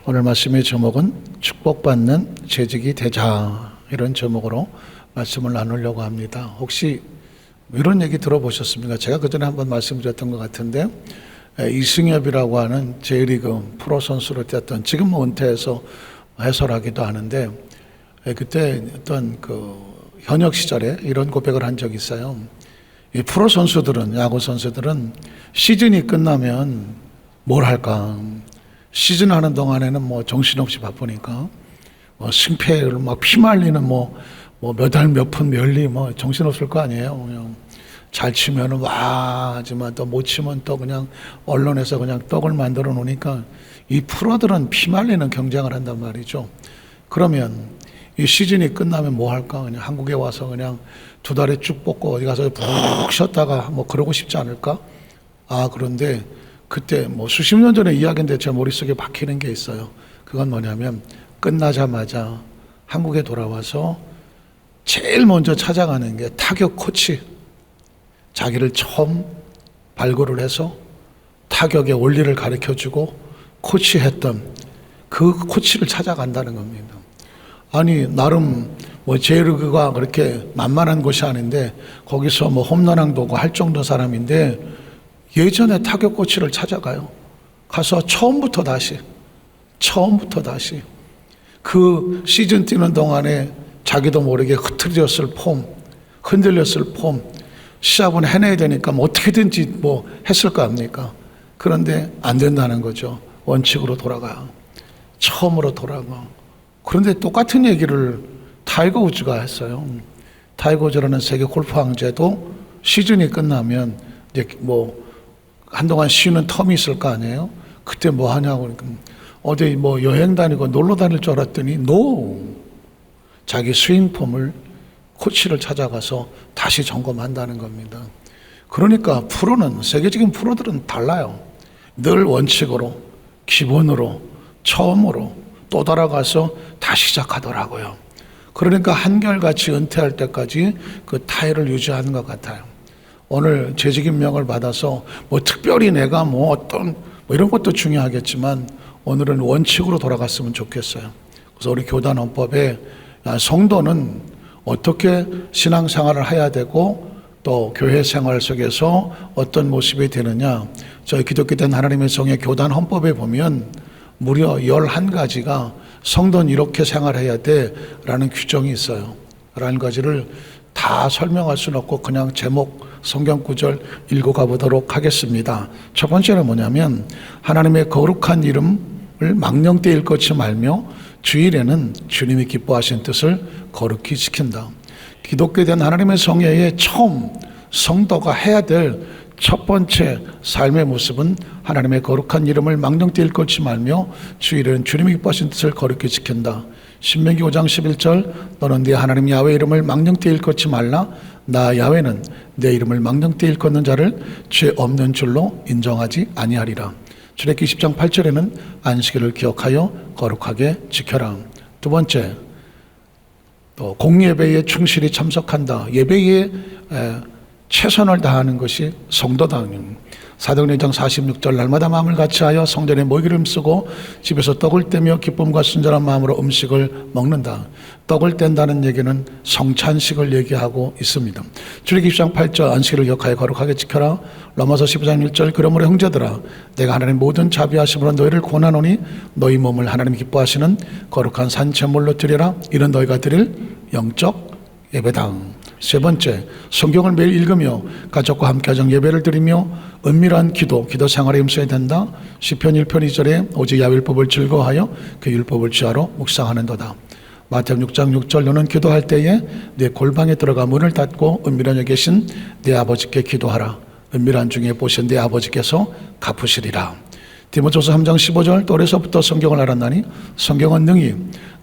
오늘 말씀의 제목은 축복받는 재직이 되자, 이런 제목으로 말씀을 나누려고 합니다. 혹시 이런 얘기 들어보셨습니까? 제가 그전에 한번 말씀드렸던 것 같은데, 이승엽이라고 하는 J리그 프로 선수로 뛰었던, 지금 뭐 은퇴해서 해설하기도 하는데, 그때 어떤 현역 시절에 이런 고백을 한 적이 있어요. 이 프로 선수들은, 야구 선수들은 시즌이 끝나면 뭘 할까? 시즌 하는 동안에는 뭐 정신없이 바쁘니까 승패를 막 피말리는 몇 알 몇 푼 멸리 정신없을 거 아니에요. 그냥 잘 치면은 와 하지만 또 못 치면 또 그냥 언론에서 그냥 떡을 만들어 놓으니까 이 프로들은 피말리는 경쟁을 한단 말이죠. 그러면 이 시즌이 끝나면 뭐 할까? 그냥 한국에 와서 그냥 두 다리 쭉 뻗고 어디 가서 푹 쉬었다가 그러고 싶지 않을까? 그런데 그때 수십 년 전의 이야기인데 제 머릿속에 박히는 게 있어요. 그건 뭐냐면, 끝나자마자 한국에 돌아와서 제일 먼저 찾아가는 게 타격 코치. 자기를 처음 발굴을 해서 타격의 원리를 가르쳐주고 코치했던 그 코치를 찾아간다는 겁니다. 아니, 나름 J리그가 그렇게 만만한 곳이 아닌데 거기서 홈런왕도 오고 할 정도 사람인데 예전에 타격 코치를 찾아가요. 가서 처음부터 다시 그 시즌 뛰는 동안에 자기도 모르게 흐트러졌을 폼, 흔들렸을 폼, 시합은 해내야 되니까 어떻게든지 했을 거 아닙니까? 그런데 안 된다는 거죠. 원칙으로 돌아가. 처음으로 돌아가. 그런데 똑같은 얘기를 타이거 우즈가 했어요. 타이거 우즈라는 세계 골프 황제도 시즌이 끝나면 이제 한동안 쉬는 텀이 있을 거 아니에요? 그때 뭐 하냐고 그러니까 어디 여행 다니고 놀러 다닐 줄 알았더니 자기 스윙 폼을 코치를 찾아가서 다시 점검한다는 겁니다. 그러니까 프로는, 세계적인 프로들은 달라요. 늘 원칙으로, 기본으로, 처음으로 또 돌아가서 다시 시작하더라고요. 그러니까 한결같이 은퇴할 때까지 그 타이를 유지하는 것 같아요. 오늘 재직임명을 받아서 특별히 내가 어떤 이런 것도 중요하겠지만 오늘은 원칙으로 돌아갔으면 좋겠어요. 그래서 우리 교단 헌법에 성도는 어떻게 신앙생활을 해야 되고 또 교회 생활 속에서 어떤 모습이 되느냐, 저희 기독교된 하나님의 성의 교단 헌법에 보면 무려 11가지가 성도는 이렇게 생활해야 돼 라는 규정이 있어요. 11가지를 다 설명할 수는 없고 그냥 제목 성경 구절 읽고 가보도록 하겠습니다. 첫 번째는 뭐냐면, 하나님의 거룩한 이름을 망령되이 일컫지 말며 주일에는 주님이 기뻐하신 뜻을 거룩히 지킨다. 기독교된 하나님의 성회의 처음 성도가 해야 될 첫 번째 삶의 모습은 하나님의 거룩한 이름을 망령되이 일컫지 말며 주일에는 주님이 기뻐하신 뜻을 거룩히 지킨다. 신명기 5장 11절, 너는 네 하나님 야훼 이름을 망령되이 일컫지 말라. 나 야훼는 내 이름을 망령되이 일컫는 자를 죄 없는 줄로 인정하지 아니하리라. 출애굽기 10장 8절에는 안식일을 기억하여 거룩하게 지켜라. 두 번째, 또 공예배에 충실히 참석한다. 예배에 최선을 다하는 것이 성도다. 사도행전 1장 46절, 날마다 마음을 같이하여 성전에 모이기를 쓰고 집에서 떡을 떼며 기쁨과 순전한 마음으로 음식을 먹는다. 떡을 뗀다는 얘기는 성찬식을 얘기하고 있습니다. 출애굽기 10장 8절, 안식일을 기억하여 거룩하게 지켜라. 로마서 15장 1절, 그러므로 형제들아 내가 하나님 모든 자비하심으로 너희를 권하노니 너희 몸을 하나님 기뻐하시는 거룩한 산제물로 드리라. 이는 너희가 드릴 영적 예배다. 세 번째, 성경을 매일 읽으며 가족과 함께 가정 예배를 드리며 은밀한 기도 생활에 힘써야 된다. 시편 1편 2절에 오직 야훼 율법을 즐거워하여 그 율법을 주야로 묵상하는도다. 마태복음 6장 6절, 너는 기도할 때에 내 골방에 들어가 문을 닫고 은밀한 데 계신 내 아버지께 기도하라. 은밀한 중에 보신 내 아버지께서 갚으시리라. 디모데후서 3장 15절, 또래서부터 성경을 알았나니 성경은 능히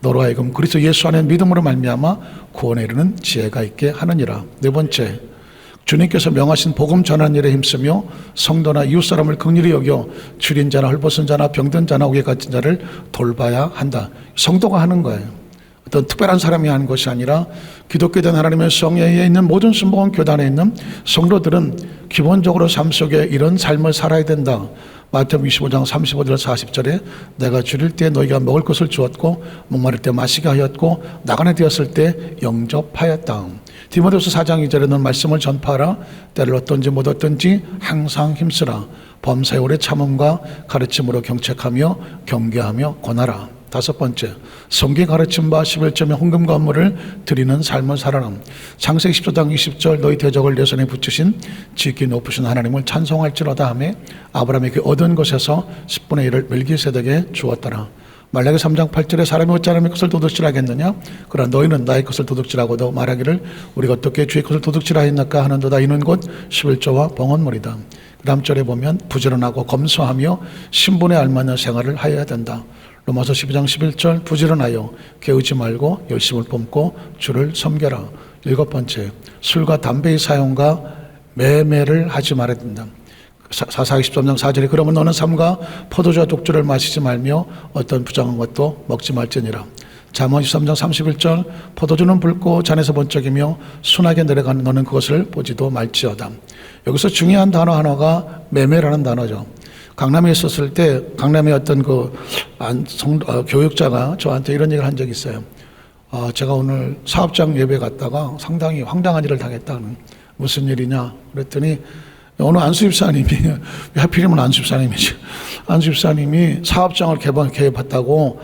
너로 하여금 그리스도 예수 안에 믿음으로 말미암아 구원에 이르는 지혜가 있게 하느니라. 네 번째, 주님께서 명하신 복음 전하는 일에 힘쓰며 성도나 이웃 사람을 긍휼히 여겨 줄인 자나 헐벗은 자나 병든 자나 옥에 갇힌 자를 돌봐야 한다. 성도가 하는 거예요. 어떤 특별한 사람이 하는 것이 아니라 기독교된 하나님의 성회에 있는 모든 순복음 교단에 있는 성도들은 기본적으로 삶 속에 이런 삶을 살아야 된다. 마태복음 25장 35절 40절에 내가 줄일 때 너희가 먹을 것을 주었고 목마를 때 마시게 하였고 나가나 되었을 때 영접하였다. 디모데후서 4장 2절에는 말씀을 전파하라. 때를 얻든지 못 얻든지 항상 힘쓰라. 범사에 오래 참음과 가르침으로 경책하며 경계하며 권하라. 다섯 번째, 성경 가르침 바 11점의 헌금과 헌물을 드리는 삶을 살아라. 창세기 10장 20절 너희 대적을 내 손에 붙이신 지극히 높으신 하나님을 찬송할지로다 하며 아브라함에게 얻은 것에서 10분의 1을 멜기세덱에게 주었더라. 말라기 3장 8절에 사람이 어찌 하나님의 것을 도둑질하겠느냐? 그러나 너희는 나의 것을 도둑질하고도 말하기를 우리가 어떻게 주의 것을 도둑질하였나까 하는도다. 이는 곧 11조와 봉헌물이다. 그 다음 절에 보면 부지런하고 검소하며 신분에 알맞는 생활을 하여야 된다. 로마서 12장 11절 부지런하여 게으지 말고 열심을 뽐고 주를 섬겨라. 일곱 번째, 술과 담배의 사용과 매매를 하지 말아야 된다. 사사기 13장 4절에 그러면 너는 삼가 포도주와 독주를 마시지 말며 어떤 부정한 것도 먹지 말지니라. 잠언 13장 31절 포도주는 붉고 잔에서 번쩍이며 순하게 내려가는 너는 그것을 보지도 말지어다. 여기서 중요한 단어 하나가 매매라는 단어죠. 강남에 있었을 때 강남의 어떤 교육자가 저한테 이런 얘기를 한 적이 있어요. 제가 오늘 사업장 예배 갔다가 상당히 황당한 일을 당했다는. 무슨 일이냐 그랬더니 어느 안수집사님이 하필이면 안수집사님이지. 안수집사님이 사업장을 개업했다고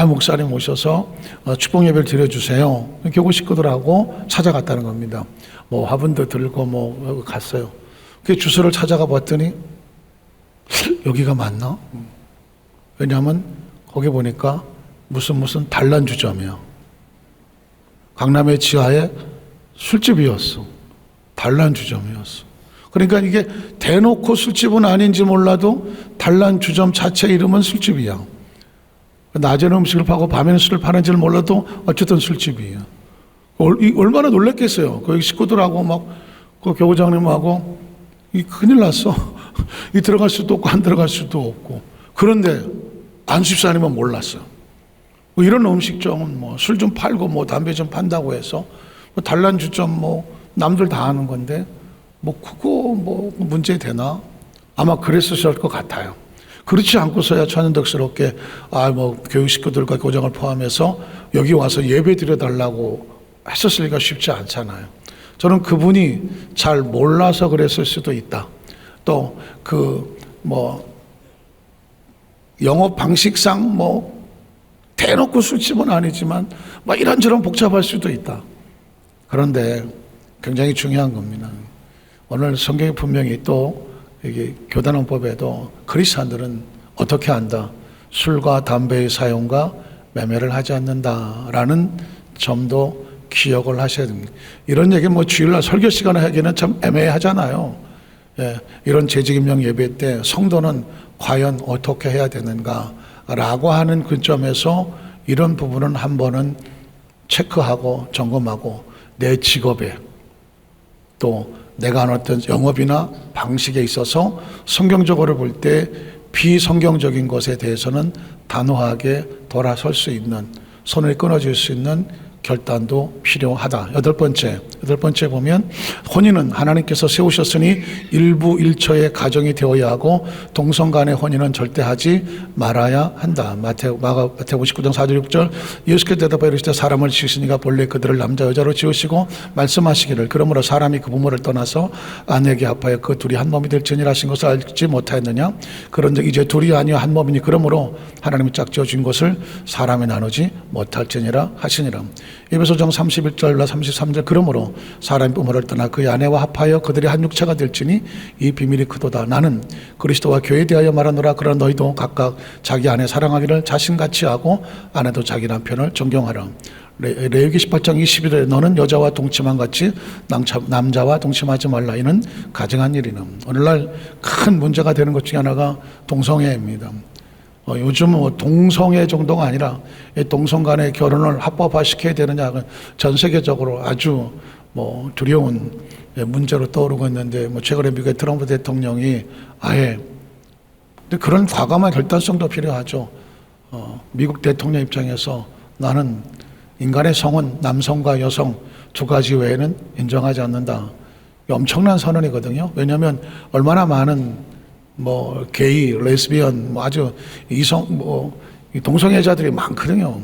목사님 오셔서 축복 예배를 드려주세요. 교구 식구들하고 찾아갔다는 겁니다. 뭐 화분도 들고 갔어요. 그 주소를 찾아가 봤더니 여기가 맞나? 왜냐하면 거기 보니까 무슨 단란주점이야. 강남의 지하에 술집이었어. 단란주점이었어. 그러니까 이게 대놓고 술집은 아닌지 몰라도 단란주점 자체 이름은 술집이야. 낮에는 음식을 파고 밤에는 술을 파는지를 몰라도 어쨌든 술집이에요. 얼마나 놀랬겠어요. 거기 식구들하고 그 교구장님하고 큰일 났어. 들어갈 수도 없고 안 들어갈 수도 없고. 그런데 안수집사님은 몰랐어요. 이런 음식점은 술 좀 팔고 담배 좀 판다고 해서 단란주점 남들 다 아는 건데 그거 문제 되나? 아마 그랬을 것 같아요. 그렇지 않고서야 천연덕스럽게 교육 식구들과 교장을 포함해서 여기 와서 예배 드려달라고 했었을 리가 쉽지 않잖아요. 저는 그분이 잘 몰라서 그랬을 수도 있다. 또 영업 방식상 대놓고 술집은 아니지만 이런저런 복잡할 수도 있다. 그런데 굉장히 중요한 겁니다. 오늘 성경이 분명히 또 이게 교단헌법에도 크리스찬들은 어떻게 한다? 술과 담배의 사용과 매매를 하지 않는다라는 점도 기억을 하셔야 됩니다. 이런 얘기 주일날 설교 시간에 하기는 참 애매하잖아요. 이런 재직임령 예배 때 성도는 과연 어떻게 해야 되는가라고 하는 그 점에서 이런 부분은 한 번은 체크하고 점검하고 내 직업에 또 내가 하는 어떤 영업이나 방식에 있어서 성경적으로 볼 때 비성경적인 것에 대해서는 단호하게 돌아설 수 있는, 손을 끊어줄 수 있는 결단도 필요하다. 여덟 번째 보면 혼인은 하나님께서 세우셨으니 일부 일처의 가정이 되어야 하고 동성 간의 혼인은 절대 하지 말아야 한다. 마태복음 19장 4절 6절 예수께서 대답하여 이르시되 사람을 지으시니가 본래 그들을 남자 여자로 지으시고 말씀하시기를 그러므로 사람이 그 부모를 떠나서 아내에게 합하여 그 둘이 한 몸이 될지니라 하신 것을 알지 못하였느냐. 그런즉 이제 둘이 아니요 한 몸이니 그러므로 하나님이 짝지어 준 것을 사람이 나누지 못할지니라 하시니라. 에베소서 31절과 33절 그러므로 사람이 부모를 떠나 그의 아내와 합하여 그들이 한 육체가 될지니 이 비밀이 크도다. 나는 그리스도와 교회에 대하여 말하노라. 그러나 너희도 각각 자기 아내 사랑하기를 자신같이 하고 아내도 자기 남편을 존경하라. 레위기 18장 21절에 너는 여자와 동침한 같이 남자와 동침하지 말라. 이는 가증한 일이나. 오늘날 큰 문제가 되는 것 중에 하나가 동성애입니다. 요즘 동성애 정도가 아니라 동성 간의 결혼을 합법화 시켜야 되느냐 전 세계적으로 아주 두려운 문제로 떠오르고 있는데 최근에 미국의 트럼프 대통령이 아예 그런 과감한 결단성도 필요하죠. 미국 대통령 입장에서 나는 인간의 성은 남성과 여성 두 가지 외에는 인정하지 않는다. 엄청난 선언이거든요. 왜냐하면 얼마나 많은 뭐 게이, 레즈비언, 뭐 아주 이성, 동성애자들이 많거든요.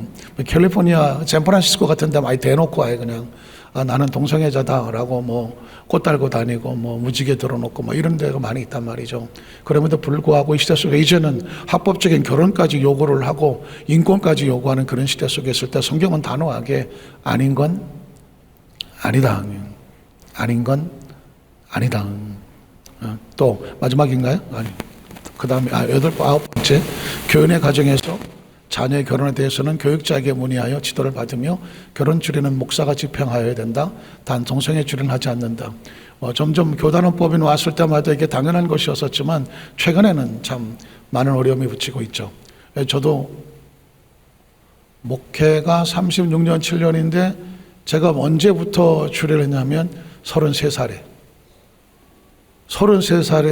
캘리포니아, 샌프란시스코 같은 데 많이 대놓고 아예 그냥 나는 동성애자다라고 뭐 꽃 달고 다니고 뭐 무지개 들어놓고 뭐 이런 데가 많이 있단 말이죠. 그럼에도 불구하고 이 시대 속에 이제는 합법적인 결혼까지 요구를 하고 인권까지 요구하는 그런 시대 속에 있을 때 성경은 단호하게 아닌 건 아니다. 아닌 건 아니다. 또 마지막인가요? 아니. 그 다음에 아홉 번째, 교인의 가정에서 자녀의 결혼에 대해서는 교육자에게 문의하여 지도를 받으며 결혼 주례는 목사가 집행하여야 된다. 단 동성애 주례는 하지 않는다. 점점 교단원법이 왔을 때마다 이게 당연한 것이었었지만 최근에는 참 많은 어려움이 붙이고 있죠. 저도 목회가 36년 7년인데 제가 언제부터 주례를 했냐면 33살에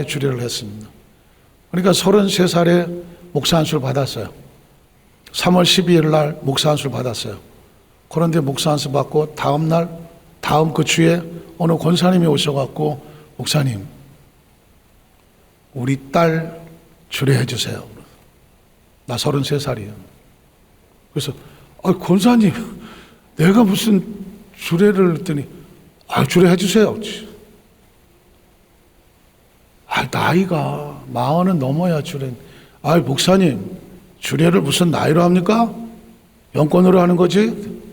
주례를 했습니다. 그러니까 33살에 목사 안수를 받았어요. 3월 12일 날 목사 안수를 받았어요. 그런데 목사 안수 받고 다음 그 주에 어느 권사님이 오셔갖고 목사님 우리 딸 주례해 주세요. 나 33살이에요. 그래서 권사님 내가 무슨 주례를 했더니 주례해 주세요. 나이가 40은 넘어야 주례. 목사님 주례를 무슨 나이로 합니까? 영권으로 하는 거지?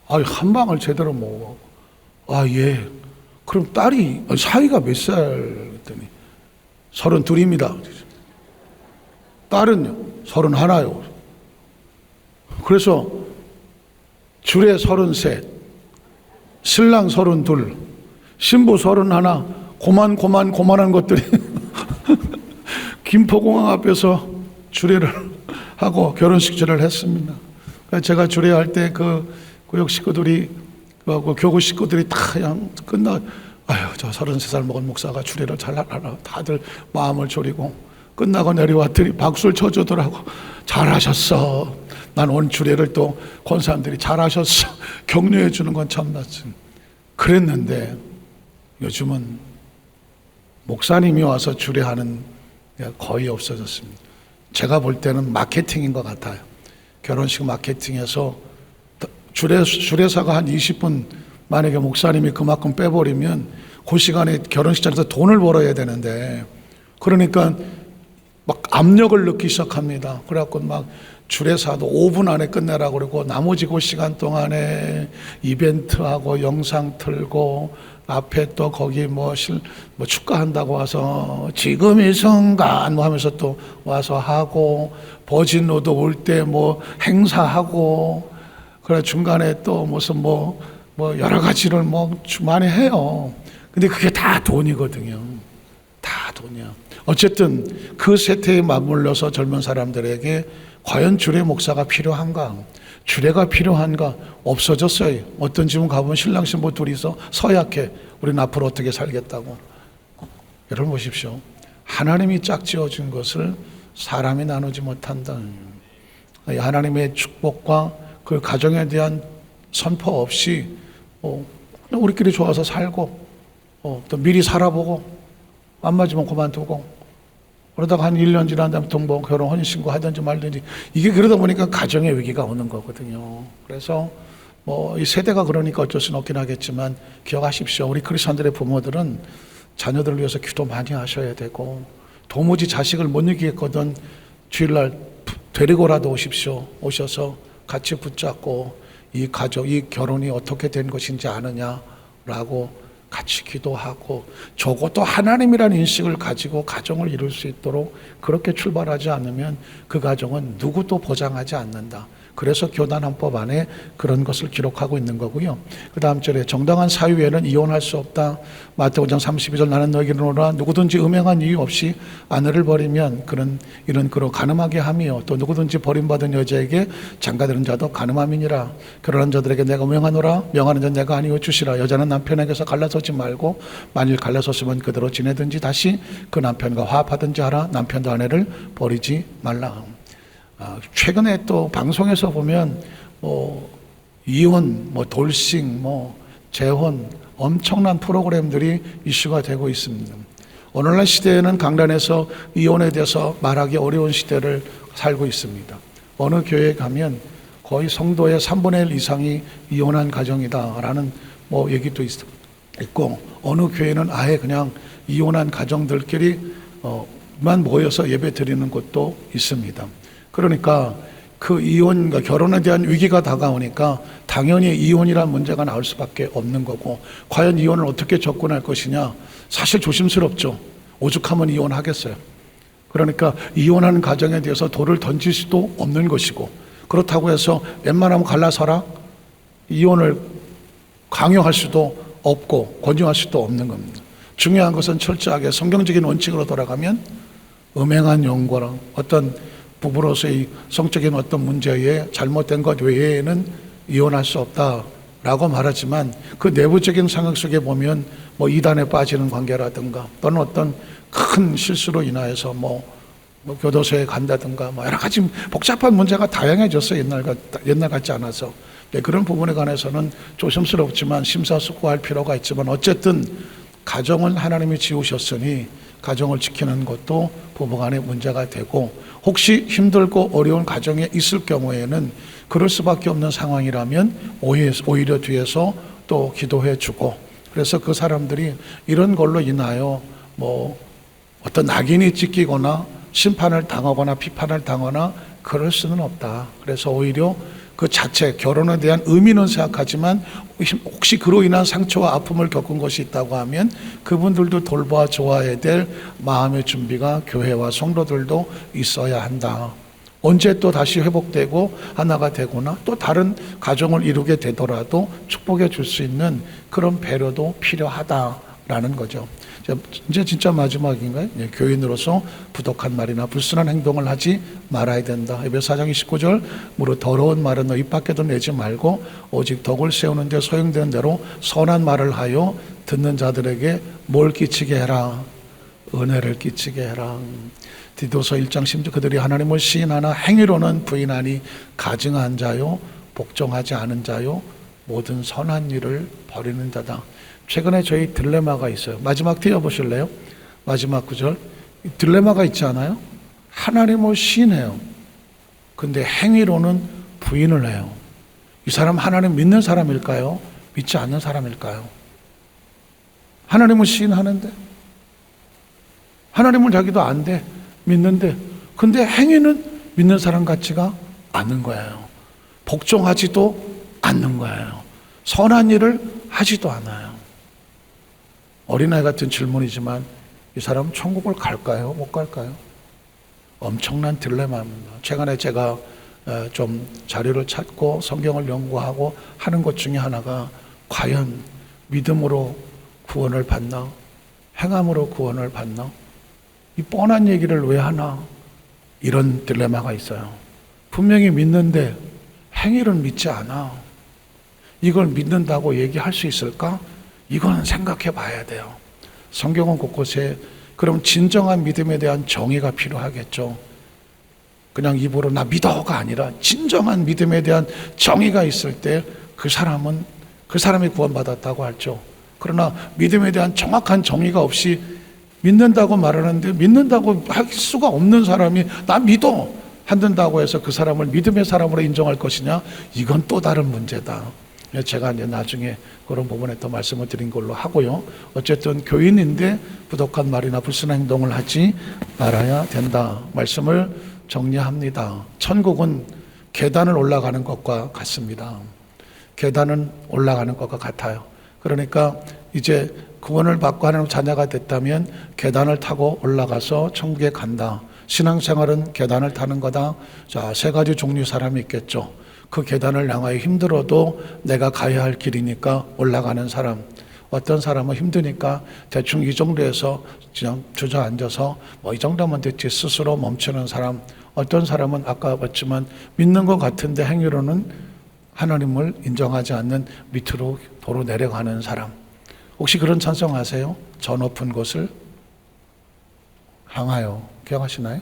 한 방을 제대로 못. 예. 그럼 딸이 사이가 몇 살? 그랬더니 32입니다. 딸은요? 31요. 그래서 주례 33, 신랑 32, 신부 31, 고만한 것들이 김포공항 앞에서 주례를 하고 결혼식 주례를 했습니다. 제가 주례할 때 그 구역 식구들이 그 교구 식구들이 다 그냥 저 33살 먹은 목사가 주례를 잘하라 다들 마음을 졸이고 끝나고 내려왔더니 박수를 쳐주더라고. 잘하셨어. 난 온 주례를 또 권사님들이 잘하셨어 격려해 주는 건 참났지. 그랬는데 요즘은 목사님이 와서 주례하는 게 거의 없어졌습니다. 제가 볼 때는 마케팅인 것 같아요. 결혼식 마케팅에서 주례사가 한 20분 만약에 목사님이 그만큼 빼버리면 그 시간에 결혼식장에서 돈을 벌어야 되는데 그러니까 막 압력을 넣기 시작합니다. 그래갖고 막 주례사도 5분 안에 끝내라고 그러고 나머지 그 시간 동안에 이벤트하고 영상 틀고 앞에 또 거기 뭐 축가한다고 와서 지금 이 순간 뭐 하면서 또 와서 하고 버진로도 올 때 뭐 행사하고 그래 중간에 또 무슨 뭐 여러 가지를 뭐 많이 해요. 근데 그게 다 돈이거든요. 다 돈이야. 어쨌든 그 세태에 맞물려서 젊은 사람들에게 과연 주례 목사가 필요한가? 주례가 필요한가? 없어졌어요. 어떤 집은 가보면 신랑 신부 둘이서 서약해. 우리는 앞으로 어떻게 살겠다고. 여러분 보십시오. 하나님이 짝지어준 것을 사람이 나누지 못한다. 하나님의 축복과 그 가정에 대한 선포 없이 우리끼리 좋아서 살고 또 미리 살아보고 안 맞으면 그만두고 그러다가 한 1년 지난 다음에 동거 결혼 혼인신고 하든지 말든지 이게 그러다 보니까 가정의 위기가 오는 거거든요. 그래서 이 세대가 그러니까 어쩔 수는 없긴 하겠지만 기억하십시오. 우리 크리스천들의 부모들은 자녀들을 위해서 기도 많이 하셔야 되고 도무지 자식을 못 이기겠거든 주일날 데리고라도 오십시오. 오셔서 같이 붙잡고 이 가족, 이 결혼이 어떻게 된 것인지 아느냐라고 같이 기도하고 적어도 하나님이라는 인식을 가지고 가정을 이룰 수 있도록 그렇게 출발하지 않으면 그 가정은 누구도 보장하지 않는다. 그래서 교단헌법 안에 그런 것을 기록하고 있는 거고요. 그 다음 절에 정당한 사유 외에는 이혼할 수 없다. 마태복음 5장 32절 나는 너에게 이르노라 누구든지 음행한 이유 없이 아내를 버리면 이는 그로 가늠하게 함이요 또 누구든지 버림받은 여자에게 장가드는 자도 가늠함이니라. 결혼한 자들에게 내가 명하노라 명하는 자 내가 아니요 주시라. 여자는 남편에게서 갈라서지 말고 만일 갈라섰으면 그대로 지내든지 다시 그 남편과 화합하든지 하라. 남편도 아내를 버리지 말라. 최근에 또 방송에서 보면 이혼, 돌싱, 재혼, 엄청난 프로그램들이 이슈가 되고 있습니다. 오늘날 시대에는 강단에서 이혼에 대해서 말하기 어려운 시대를 살고 있습니다. 어느 교회에 가면 거의 성도의 3분의 1 이상이 이혼한 가정이다라는 얘기도 있고, 어느 교회는 아예 그냥 이혼한 가정들끼리 만 모여서 예배 드리는 곳도 있습니다. 그러니까 그 이혼과 결혼에 대한 위기가 다가오니까 당연히 이혼이라는 문제가 나올 수밖에 없는 거고, 과연 이혼을 어떻게 접근할 것이냐, 사실 조심스럽죠. 오죽하면 이혼하겠어요. 그러니까 이혼하는 가정에 대해서 돌을 던질 수도 없는 것이고, 그렇다고 해서 웬만하면 갈라서라 이혼을 강요할 수도 없고 권유할 수도 없는 겁니다. 중요한 것은 철저하게 성경적인 원칙으로 돌아가면 음행한 영과랑 어떤 부부로서의 성적인 어떤 문제에 잘못된 것 외에는 이혼할 수 없다라고 말하지만, 그 내부적인 상황 속에 보면 이단에 빠지는 관계라든가 또는 어떤 큰 실수로 인하여서 교도소에 간다든가 여러 가지 복잡한 문제가 다양해졌어요. 옛날 같지 않아서. 그런 부분에 관해서는 조심스럽지만 심사숙고할 필요가 있지만, 어쨌든 가정은 하나님이 지으셨으니 가정을 지키는 것도 부부간의 문제가 되고, 혹시 힘들고 어려운 가정에 있을 경우에는 그럴 수밖에 없는 상황이라면 오히려 뒤에서 또 기도해 주고, 그래서 그 사람들이 이런 걸로 인하여 어떤 낙인이 찍히거나 심판을 당하거나 비판을 당하거나 그럴 수는 없다. 그래서 오히려 그 자체 결혼에 대한 의미는 생각하지만, 혹시 그로 인한 상처와 아픔을 겪은 것이 있다고 하면 그분들도 돌봐 줘야 될 마음의 준비가 교회와 성도들도 있어야 한다. 언제 또 다시 회복되고 하나가 되거나 또 다른 가정을 이루게 되더라도 축복해 줄 수 있는 그런 배려도 필요하다라는 거죠. 이제 진짜 마지막인가요? 교인으로서 부독한 말이나 불순한 행동을 하지 말아야 된다. 에베소 4장 29절, 무릇 더러운 말은 너 입 밖에도 내지 말고 오직 덕을 세우는 데 소용되는 대로 선한 말을 하여 듣는 자들에게 뭘 끼치게 해라? 은혜를 끼치게 해라. 디도서 1장 10절, 그들이 하나님을 시인하나 행위로는 부인하니 가증한 자요 복종하지 않은 자요 모든 선한 일을 버리는 자다. 최근에 저희 딜레마가 있어요. 마지막 띄워보실래요? 마지막 구절. 딜레마가 있지 않아요? 하나님을 시인해요. 근데 행위로는 부인을 해요. 이 사람 하나님 믿는 사람일까요? 믿지 않는 사람일까요? 하나님을 시인하는데, 하나님을 자기도 안 돼, 믿는데, 근데 행위는 믿는 사람 같지가 않은 거예요. 복종하지도 않는 거예요. 선한 일을 하지도 않아요. 어린아이 같은 질문이지만 이 사람 천국을 갈까요? 못 갈까요? 엄청난 딜레마입니다. 최근에 제가 좀 자료를 찾고 성경을 연구하고 하는 것 중에 하나가, 과연 믿음으로 구원을 받나? 행함으로 구원을 받나? 이 뻔한 얘기를 왜 하나? 이런 딜레마가 있어요. 분명히 믿는데 행위를 믿지 않아. 이걸 믿는다고 얘기할 수 있을까? 이거는 생각해 봐야 돼요. 성경은 곳곳에 그럼 진정한 믿음에 대한 정의가 필요하겠죠. 그냥 입으로 나 믿어가 아니라 진정한 믿음에 대한 정의가 있을 때 그 사람이 구원받았다고 할죠. 그러나 믿음에 대한 정확한 정의가 없이 믿는다고 말하는데 믿는다고 할 수가 없는 사람이 나 믿어 한다고 해서 그 사람을 믿음의 사람으로 인정할 것이냐? 이건 또 다른 문제다. 제가 이제 나중에 그런 부분에 또 말씀을 드린 걸로 하고요. 어쨌든 교인인데 부독한 말이나 불순한 행동을 하지 말아야 된다. 말씀을 정리합니다. 천국은 계단을 올라가는 것과 같습니다. 계단은 올라가는 것과 같아요. 그러니까 이제 구원을 받고 하나님 자녀가 됐다면 계단을 타고 올라가서 천국에 간다. 신앙생활은 계단을 타는 거다. 자, 세 가지 종류 사람이 있겠죠. 그 계단을 향하여 힘들어도 내가 가야 할 길이니까 올라가는 사람. 어떤 사람은 힘드니까 대충 이 정도에서 그냥 주저앉아서 이 정도면 됐지 스스로 멈추는 사람. 어떤 사람은 아까 봤지만 믿는 것 같은데 행위로는 하나님을 인정하지 않는 밑으로 도로 내려가는 사람. 혹시 그런 찬송하세요? 저 높은 곳을 향하여. 기억하시나요?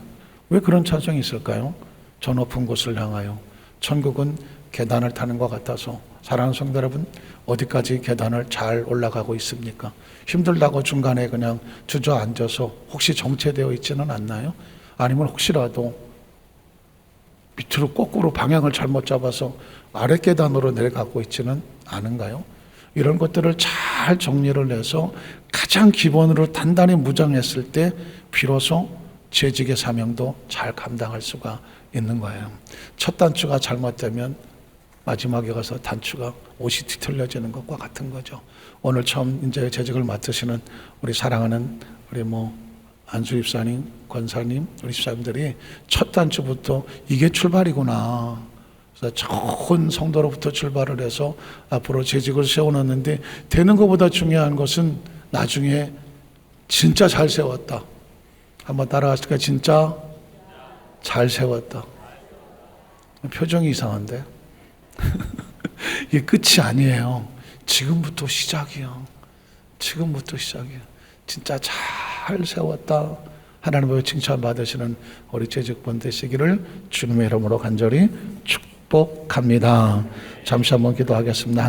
왜 그런 찬송이 있을까요? 저 높은 곳을 향하여. 천국은 계단을 타는 것 같아서 사랑하는 성도 여러분, 어디까지 계단을 잘 올라가고 있습니까? 힘들다고 중간에 그냥 주저앉아서 혹시 정체되어 있지는 않나요? 아니면 혹시라도 밑으로 거꾸로 방향을 잘못 잡아서 아래 계단으로 내려가고 있지는 않은가요? 이런 것들을 잘 정리를 해서 가장 기본으로 단단히 무장했을 때 비로소 재직의 사명도 잘 감당할 수가 있는 거예요. 첫 단추가 잘못되면 마지막에 가서 단추가 옷이 뒤틀려지는 것과 같은 거죠. 오늘 처음 이제 재직을 맡으시는 우리 사랑하는 우리 안수 집사님, 권사님, 우리 집사님들이 첫 단추부터 이게 출발이구나. 그래서 좋은 성도로부터 출발을 해서 앞으로 재직을 세워놨는데 되는 것보다 중요한 것은 나중에 진짜 잘 세웠다. 한번 따라하실까요? 진짜 잘 세웠다. 표정이 이상한데? 이게 끝이 아니에요. 지금부터 시작이야. 지금부터 시작이야. 진짜 잘 세웠다. 하나님의 칭찬 받으시는 우리 재직본 되시기를 주님의 이름으로 간절히 축복합니다. 잠시 한번 기도하겠습니다.